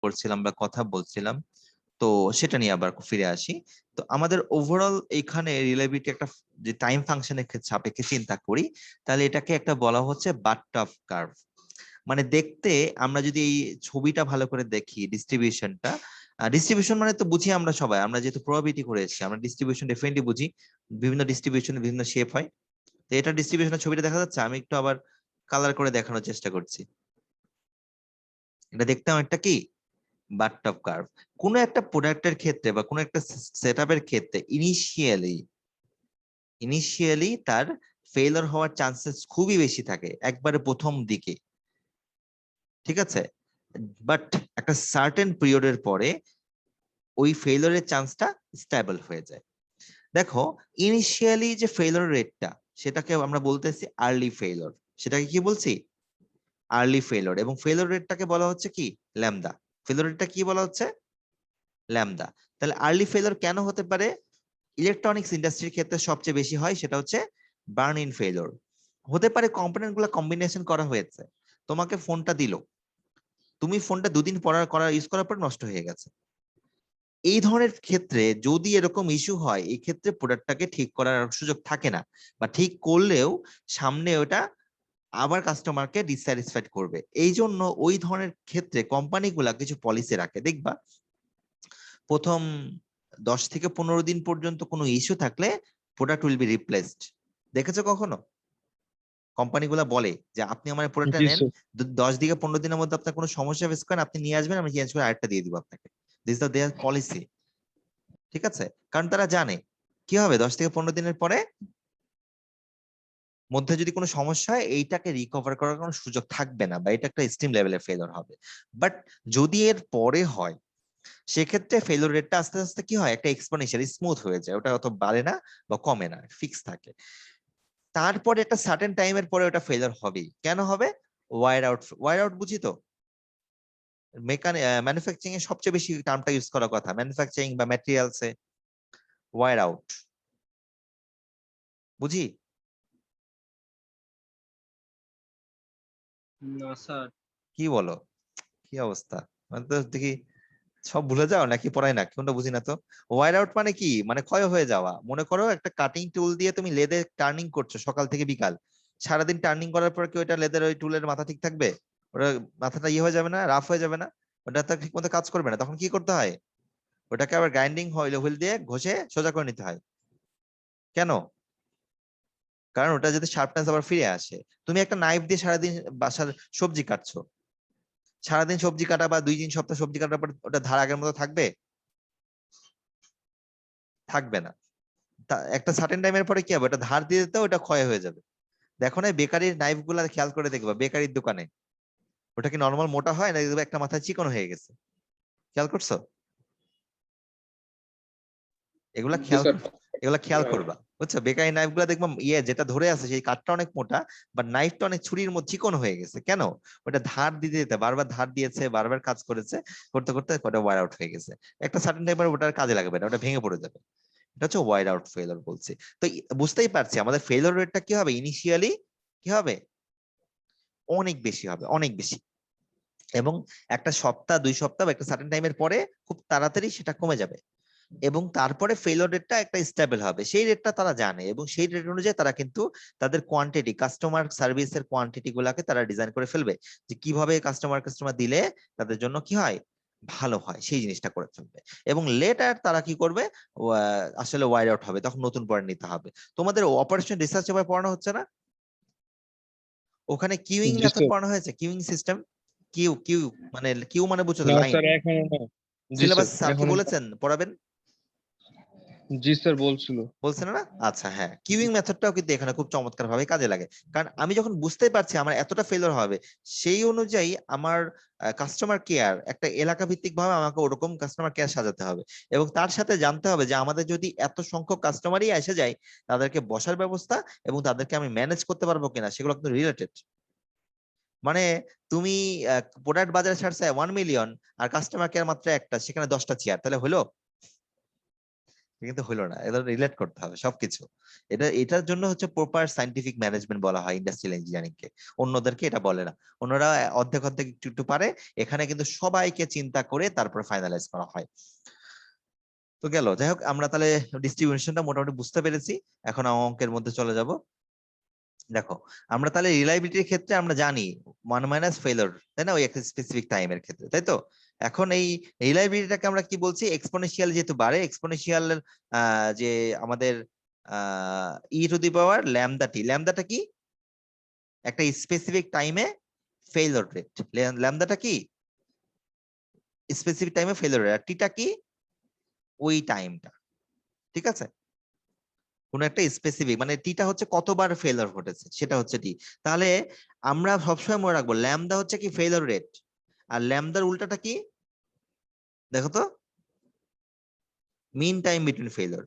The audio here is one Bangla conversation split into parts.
করছিলাম বা কথা বলছিলাম, তো সেটা নিয়ে আবার ফিরে আসি। তো আমাদের ওভারঅল এখানে রিলায়েবিলিটি একটা যে টাইম ফাংশনের সাপেক্ষে চিন্তা করি, তাহলে এটাকে একটা বলা হচ্ছে বারটফ কার্ভ। মানে দেখতে আমরা যদি এই ছবিটা ভালো করে দেখি, ডিস্ট্রিবিউশনটা, ডিস্ট্রিবিউশন মানে তো বুঝি আমরা সবাই, আমরা যেহেতু প্রবাবিলিটি করেছি আমরা ডিস্ট্রিবিউশন ডেফিনেটলি বুঝি, বিভিন্ন ডিস্ট্রিবিউশন বিভিন্ন শেপ হয়। তো এটা ডিস্ট্রিবিউশনের ছবিটা দেখা যাচ্ছে, আমি একটু আবার কালার করে দেখানোর চেষ্টা করছি। এটা দেখতে অনেকটা কি বারটফ কার্ভ। কোনো একটা প্রোডাক্টের ক্ষেত্রে বা কোনো একটা সেটআপের ক্ষেত্রে ইনিশিয়ালি তার ফেলার হওয়ার চান্সেস খুবই বেশি থাকে একবারে প্রথম দিকে, ঠিক আছে? বাট একটা সার্টেন পিরিয়ডের পরে ওই ফেলারের চান্সটা স্টেবল হয়ে যায়। দেখো, ইনিশিয়ালি যে ফেলার রেটটা, সেটাকে আমরা বলতেছি আর্লি ফেলার। সেটাকে কি বলছি? আর্লি ফেলার। এবং ফেলার রেটটাকে বলা হচ্ছে কি? ল্যামদা। ফেলার রেটটা কি বলা হচ্ছে? ল্যামদা। তাহলে আর্লি ফেলার কেন হতে পারে? ইলেকট্রনিক্স ইন্ডাস্ট্রির ক্ষেত্রে সবচেয়ে বেশি হয়, সেটা হচ্ছে বার্ন ইন ফেলার। হতে পারে কম্পোনেন্ট গুলো কম্বিনেশন করা হয়েছে, তোমাকে ফোনটা দিল, তুমি ফোনটা দুদিন ইউজ করার পর নষ্ট হয়ে গেছে। এই ধরনের ক্ষেত্রে যদি এরকম ইস্যু হয়, এই ক্ষেত্রে প্রোডাক্টটাকে ঠিক করার সুযোগ থাকে না, বা ঠিক করলেও সামনে ওটা আবার কাস্টমারকে ডিসস্যাটিসফাইড করবে। এই জন্য ওই ধরনের ক্ষেত্রে কোম্পানিগুলা কিছু পলিসি রাখে। দেখবা প্রথম 10 থেকে 15 দিন পর্যন্ত কোনো ইস্যু থাকলে প্রোডাক্ট উইল বি রিপ্লেসড। দেখেছো কখনো? কোম্পানিগুলা বলে যে আপনি আমার প্রোডাক্টটা জি নেন, স্যার। 10 থেকে 15 দিনের মধ্যে আপনার কোনো সমস্যা ফেস করেন, আপনি নিয়ে আসবেন, আমি চেঞ্জ করে আরেকটা দিয়ে দিব আপনাকে। দিস দ্য দেয়ার পলিসি, ঠিক আছে? কারণ তারা জানে কি হবে 10 থেকে 15 দিনের পরে মধ্যে যদি কোনো সমস্যা হয়, এইটাকে রিকভার করার কোনো সুযোগ থাকবে না, বা এটা একটা এক্সট্রিম লেভেলের ফেলিওর হবে। বাট যদি এর পরে হয়, সেক্ষেত্রে ফেলিওর রেটটা আস্তে আস্তে কি হয়, একটা এক্সপোনেনশিয়ালি স্মুথ হয়ে যায়, ওটা অত বাড়ে না বা কমে না, ফিক্স থাকে। তারপরে একটা সার্টেন টাইমের পরে ওটা ফেলিওর হবেই। কেন হবে? ওয়ার আউট বুঝি তো, ম্যানুফ্যাকচারিং এ সবচেয়ে বেশি টার্মটা ইউজ করার কথা, ম্যানুফ্যাকচারিং বা ম্যাটেরিয়ালসে ওয়ার আউট বুঝি। না স্যার। কি বলো, কি অবস্থা? মানে তো দেখি সব ভুলে যাও নাকি, পড়াই না, কোনটা বুঝি না তো। ওয়ার আউট মানে কি? মানে ক্ষয় হয়ে যাওয়া। মনে করো একটা কাটিং টুল দিয়ে তুমি লেদে টার্নিং করছো সকাল থেকে বিকাল, সারাদিন টার্নিং করার পর কি ওইটা লেদের ওই টুলের মাথা ঠিক থাকবে? ওটা মাথাটা ইয়ে হয়ে যাবে না, রাফ হয়ে যাবে না? ওটা তো ঠিক মতো কাজ করবে না, তখন কি করতে হয়? ওটাকে আবার গ্রাইন্ডিং হুইল দিয়ে ঘষে সোজা করে নিতে হয়। কেন? কারণ ওটা যদি শার্পনেস আবার ফিরে আসে। তুমি একটা নাইফ দিয়ে সারাদিন বাসার সবজি কাটছো, সারাদিন সবজি কাটা বা 2 দিন সপ্তাহ সবজি কাটার পর ওটা ধার আগের মতো থাকবে? থাকবে না। একটা সার্টেন টাইমের পরে কি হবে, ওটা ধার দিয়ে দিতে ওটা ক্ষয় হয়ে যাবে। দেখো না বেকারির নাইফ গুলা খেয়াল করে দেখবা, বেকারির দোকানে ওটা কি নর্মাল মোটা হয় না, দেখবে একটা মাথায় চিকন হয়ে গেছে? খেয়াল করছো? এগুলা জি খেয়াল স্যার। এগুলা খেয়াল করবা, বুঝছো? বেকারি নাইফ গুলা দেখবা ইয়ে যেটা ধরে আছে সেই কাঠটা অনেক মোটা, বা নাইফটা অনেক ছুরির মতো চিকন হয়ে গেছে। কেন? ওটা ধার দিতে দিতে বারবার ধার দিয়েছে, বারবার কাজ করেছে, করতে করতে ওটা ওয়ার আউট হয়ে গেছে। একটা সার্টেন টাইমের ওটার কাজে লাগবে না, ওটা ভেঙে পড়ে যাবে। এটা হচ্ছে ওয়াইড আউট ফেলার বলছি। তো বুঝতেই পারছি আমাদের ফেলার রেটটা কি হবে, ইনিশিয়ালি কি হবে, অনেক বেশি হবে, অনেক বেশি। এবং একটা সপ্তাহ 2 সপ্তাহ বা একটা সার্টেন টাইমের পরে খুব তাড়াতাড়ি সেটা কমে যাবে। এবং তারপরে ফেলোর রেটটা একটা স্টেবল হবে, সেই রেটটা তারা জানে, এবং সেই রেট অনুযায়ী তারা কিন্তু তাদের কোয়ান্টিটি, কাস্টমার সার্ভিসের কোয়ান্টিটি গুলাকে তারা ডিজাইন করে ফেলবে, যে কিভাবে কাস্টমার দিলে তাদের জন্য কি হয়, ভালো হয়, সেই জিনিসটা করে ফেলবে। এবং লেটার তারা কি করবে, আসলে ওয়াইড আউট হবে, তখন নতুন পয়েন্ট নিতে হবে। তোমাদের অপারেশন রিসার্চ পেপার পড়ানো হচ্ছে না? ওখানে কিউইং জি মেথড স্যার। পড়ানো হয়েছে, কিউইং সিস্টেম। কিউ কিউ মানে কিউ মানে বুঝছো তো, না লাইন। স্যার, এখনো না। জি স্যার, সিলেবাস স্যার কি এখনো না। বলেছেন পড়াবেন? জি স্যার বলছিল। বলছেন না? আচ্ছা, হ্যাঁ, কিউইং মেথডটাও কিন্তু এখানে খুব চমৎকার ভাবে কাজে লাগে। কারণ আমি যখন বুঝতে পারছি আমার এতটা ফেলিওর হবে, সেই অনুযায়ী আমার কাস্টমার কেয়ার একটা এলাকা ভিত্তিক ভাবে আমাকে ওরকম কাস্টমার কেয়ার সাজাতে হবে। এবং তার সাথে জানতে হবে যে আমাদের যদি এত সংখ্যক কাস্টমারই এসে যায়, তাদেরকে বসার ব্যবস্থা এবং তাদেরকে আমি ম্যানেজ করতে পারবো কিনা, সেগুলো কিন্তু রিলেটেড। মানে তুমি প্রোডাক্ট বাজারে ছাড়ছে 1 মিলিয়ন, আর কাস্টমার কেয়ার মাত্র একটা, সেখানে 10টা চেয়ার, তাহলে হলো? কিন্তু হলো না, এটা রিলেট করতে হবে সবকিছু। এটার জন্য হচ্ছে প্রপার সায়েন্টিফিক ম্যানেজমেন্ট বলা হয় ইন্ডাস্ট্রিয়াল ইঞ্জিনিয়ারিং কে, অন্যদেরকে এটা বলে না। অন্যরা অর্ধেক অর্ধেক একটু একটু পারে, এখানে কিন্তু সবাইকে চিন্তা করে তারপর ফাইনালাইজ করা হয়। তো গেল, যাই হোক আমরা তাহলে ডিস্ট্রিবিউশনটা মোটামুটি বুঝতে পেরেছি। এখন অঙ্কের মধ্যে চলে যাব। দেখো, আমরা তাহলে রিলায়েবিলিটির ক্ষেত্রে আমরা জানি 1 - ফেইলিওর, তাই না, ওই একটা স্পেসিফিক টাইমের ক্ষেত্রে, তাই তো। এখন এই রিলায়েবিলিটিটাকে আমরা কি বলছি, এক্সপোনেনশিয়াল যেহেতু বাড়ে, এক্সপোনেনশিয়াল যে আমাদের e⁻ ল্যামডা টি, ল্যামডাটা কি একটা স্পেসিফিক টাইমে ফেইলিওর রেট, ল্যামডাটা কি স্পেসিফিক টাইমে ফেইলিওর রেট, আর টিটা কি ওই টাইমটা, ঠিক আছে। কোন একটা স্পেসিফিক মানে টিটা হচ্ছে কতবার ফেলিওর ঘটেছে সেটা হচ্ছে টি। তাহলে আমরা সবসময় মনে রাখবো ল্যামডা হচ্ছে কি ফেলিওর রেট, আর ল্যামডার উল্টাটা কি দেখো তো, মিন টাইম বিটুইন ফেলিওর।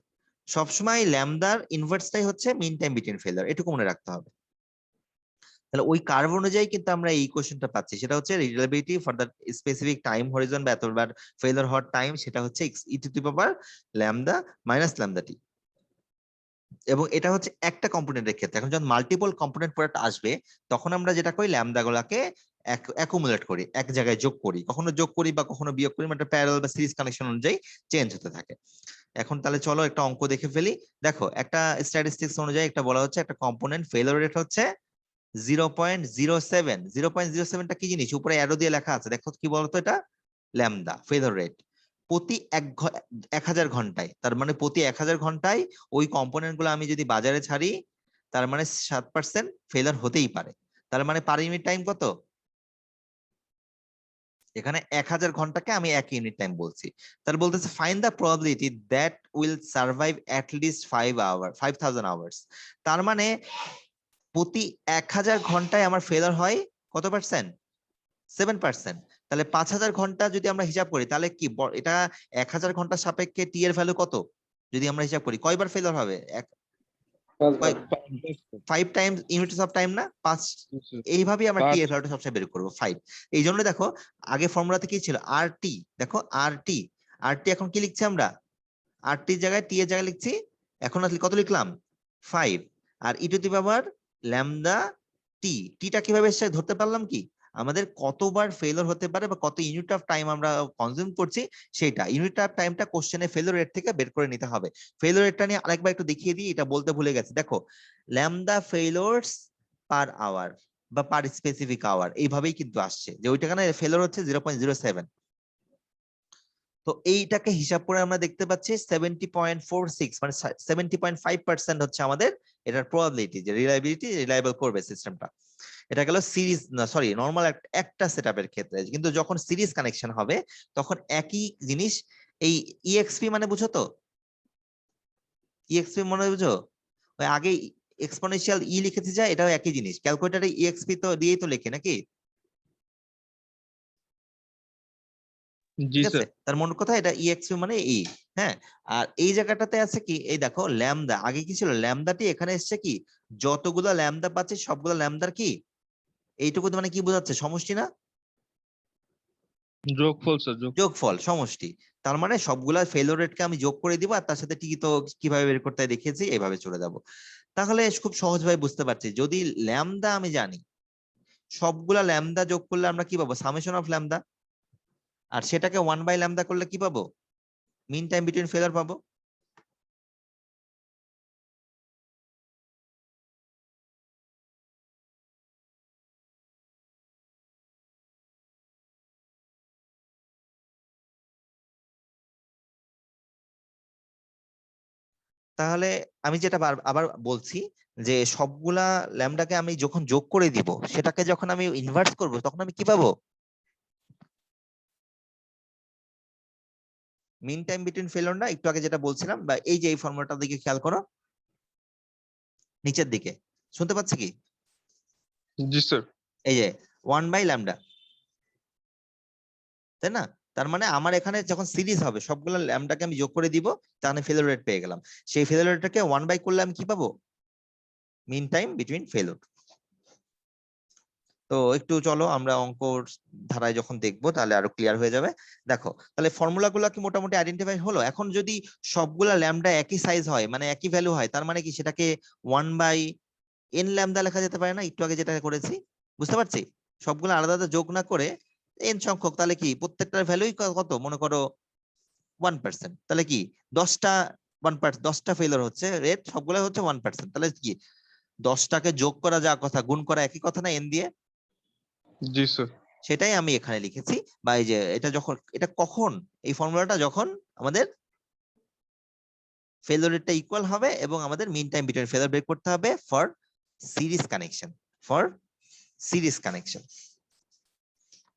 সবসময় ল্যামডার ইনভার্সটাই হচ্ছে মিন টাইম বিটুইন ফেলিওর, এটুকু মনে রাখতে হবে। তাহলে ওই কার্ভ অনুযায়ী কিন্তু আমরা এই কোশ্চেনটা পাচ্ছি, সেটা হচ্ছে reliability for the specific time Harijan বা এতবার ফেলিওর হওয়ার টাইম, সেটা হচ্ছে ল্যামডা মাইনাস ল্যামডা টি। এবং এটা হচ্ছে একটা কম্পোনেন্টের ক্ষেত্রে। এখন যখন মাল্টিপল কম্পোনেন্ট প্রোডাক্ট আসবে, তখন আমরা যেটা করি ল্যামডা গুলাকে অ্যাকুমুলেট করি, এক জায়গায় যোগ করি, কখনো যোগ করি বা কখনো বিয়োগ করি, মানে প্যারালাল বা সিরিজ কানেকশন অনুযায়ী চেঞ্জ হতে থাকে। এখন তাহলে চলো একটা অঙ্ক দেখে ফেলি। দেখো, একটা স্ট্যাটিস্টিক্স অনুযায়ী একটা বলা হচ্ছে একটা কম্পোনেন্ট ফেলিওর রেট হচ্ছে 0.07। 0.07টা কি জিনিস, উপরে অ্যারো দিয়ে লেখা আছে, দেখো কি বলতো, এটা ল্যামডা ফেলিওর রেট প্রতি 1000 ঘন্টায়। তার মানে প্রতি 1000 ঘন্টায় ওই কম্পোনেন্ট গুলো আমি যদি বাজারে ছাড়ি, তার মানে 7% ফেলিওর হতেই পারে। তার মানে পার ইউনিট টাইম কত, এখানে 1000 ঘন্টাকে আমি 1 ইউনিট টাইম বলছি। তাহলে বলতেছে find the probability that will survive at least 5000 hours. তার মানে প্রতি 1000 ঘন্টায় আমার ফেলিওর হয় কত পার্সেন্ট, 7%। তাহলে 5000 ঘন্টা যদি আমরা হিসাব করি, তাহলে কি এটা 1000 ঘন্টার সাপেক্ষে টি এর ভ্যালু কত, যদি আমরা হিসাব করি কয়বার ফেলিওর হবে, 5 টাইমস ইউনিটস অফ টাইম না, 5। এইভাবেই আমরা টি এর ভ্যালুটা সবসময় বের করবো 5। এই জন্য দেখো আগে ফর্মুলাতে কি ছিল, আর টি, দেখো আর টি, আর টি এখন কি লিখছি আমরা, আর টির জায়গায় টি এর জায়গায় লিখছি, এখন আসলে কত লিখলাম 5। আর e⁻ ল্যামডা টি, টিটা কিভাবে এসে ধরতে পারলাম কি, আমাদের কতবার ফেলিওর হতে পারে বা কত ইউনিট অফ টাইম আমরা কনজিউম করছি, সেটা ইউনিট অফ টাইমটা কোশ্চেনে ফেলিওর রেট থেকে বের করে নিতে হবে। ফেলিওর রেটটা নিয়ে আরেকবার একটু দেখিয়ে দিই, এটা বলতে ভুলে গেছি। দেখো, ল্যামডা ফেলিওরস পার আওয়ার বা পার স্পেসিফিক আওয়ার, এইভাবেই কিন্তু আসছে, যে ওইটাখানে ফেলিওর হচ্ছে 0.07। তো এইটাকে হিসাব করে আমরা দেখতে পাচ্ছি 70.46, মানে 70.5% হচ্ছে আমাদের এটার প্রবাবিলিটি যে রিলায়েবল করবে সিস্টেমটা। এটা গেল সিরিজ, না সরি নর্মাল একটা সেটআপের ক্ষেত্রে। কিন্তু যখন সিরিজ কানেকশন হবে তখন একই জিনিস, এই ইএক্সপি মানে বুঝো তো, ইএক্সপি মনে বুঝো, ওই আগে এক্সপোনেনশিয়াল ই লিখেছি যায়, এটাও একই জিনিস, ক্যালকুলেটরে ইএক্সপি তো দিয়েই তো লেখে নাকি, জি ঠিক আছে। স্যার। তার মূল কথা এটা ইএক্সপি মানে ই। হ্যাঁ, আর এই জায়গাটাতে আছে কি, এই দেখো ল্যামদা, আগে কি ছিল ল্যামদাটি, এখানে এসছে কি যতগুলো ল্যামদা পাচ্ছে সবগুলো ল্যামদার কি এইটুকু, মানে কি বোঝাচ্ছে, সমষ্টি না, যোগফল স্যার, যোগফল সমষ্টি। তার মানে সবগুলা ফেলিওর রেটকে আমি যোগ করে দিব, আর তার সাথে টি তো কিভাবে বের করতে হয় দেখিয়েছি, এইভাবে চলে যাব। তাহলে খুব সহজভাবে বুঝতে পারছি, যদি ল্যামদা আমি জানি, সবগুলা ল্যামদা যোগ করলে আমরা কি পাবো, সামেশন অফ ল্যামদা। আর সেটাকে 1/λ করলে কি পাবো, মিন টাইম বিটুইন ফেলিওর পাবো। তাহলে আমি যেটা আবার বলছি, যে সবগুলা ল্যামডাকে আমি যখন যোগ করে দিব, সেটাকে যখন আমি ইনভার্স করব, তখন আমি কি পাবো, মিন টাইম বিটুইন ফেলিওর না, একটু আগে যেটা বলছিলাম, বা এই যে এই ফর্মুলাটার দিকে খেয়াল করো, নিচের দিকে শুনতে পাচ্ছি কি, জি স্যার। এই যে 1/λ, তাই না। তার মানে আমার এখানে যখন সিরিজ হবে সবগুলো ল্যামডাকে আমি যোগ করে দিব, তাহলে ফেলিওর রেট পেয়ে গেলাম। সেই ফেলিওর রেটটাকে 1/, করলে আমি কি পাবো, মিন টাইম বিটুইন ফেলিওর। তো একটু চলো আমরা অঙ্কর ধারায় যখন দেখবো তাহলে আরো ক্লিয়ার হয়ে যাবে। দেখো তাহলে ফর্মুলা গুলা কি মোটামুটি আইডেন্টিফাই হলো। এখন যদি সবগুলা ল্যামডা একই সাইজ হয়, মানে একই ভ্যালু হয়, তার মানে কি সেটাকে 1/n ল্যামডা লেখা যেতে পারে না, একটু আগে যেটা করেছি। বুঝতে পারছি? সবগুলো আলাদা আলাদা যোগ না করে এন সংখ্যক, তাহলে কি প্রত্যেকটার ভ্যালুই কত, মনে করো 1%, তাহলে কি 10টা 1%, 10টা ফেলার হচ্ছে রেট, সবগুলো হচ্ছে 1%, তাহলে কি 10টাকে যোগ করা যা কথা গুণ করা একই কথা না এন দিয়ে? জি স্যার। সেটাই আমি এখানে লিখেছি। বা এই যে এটা যখন, এটা কখন, এই ফর্মুলাটা যখন আমাদের ফেলোর রেটটা ইকুয়াল হবে এবং আমাদের মিন টাইম বিটুইন ফেলোর বের করতে হবে for series connection, for series connection.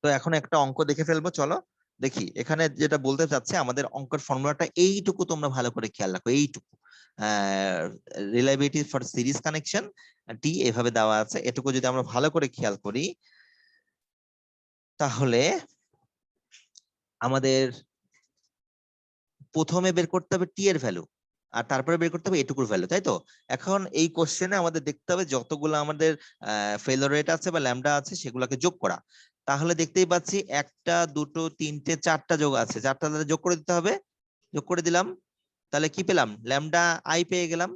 তো এখন একটা অঙ্ক দেখে ফেলবো, চলো দেখি। এখানে যেটা বলতে চাচ্ছে, আমাদের অঙ্কের ফর্মুলাটা এইটুকু তোমরা ভালো করে খেয়াল রাখো, এইটুকু রিলায়েবিলিটি ফর সিরিজ কানেকশন টি এভাবে দেওয়া আছে, এটুকু যদি আমরা ভালো করে খেয়াল করি তাহলে আমাদের প্রথমে বের করতে হবে টি এর ভ্যালু, আর তারপরে বের করতে হবে এটুকুর ভ্যালু, তাই তো? এখন এই কোশ্চেনে আমাদের দেখতে হবে যতগুলো আমাদের ফেলোর রেট আছে বা ল্যামডা আছে সেগুলোকে যোগ করা। তাহলে দেখতেই পাচ্ছি 1টা 2টো 3টে 4টা যোগ আছে, 4টা যোগ করে দিতে হবে। যোগ করে দিলাম, তাহলে কি পেলাম? ল্যামডা আই পেয়ে গেলাম।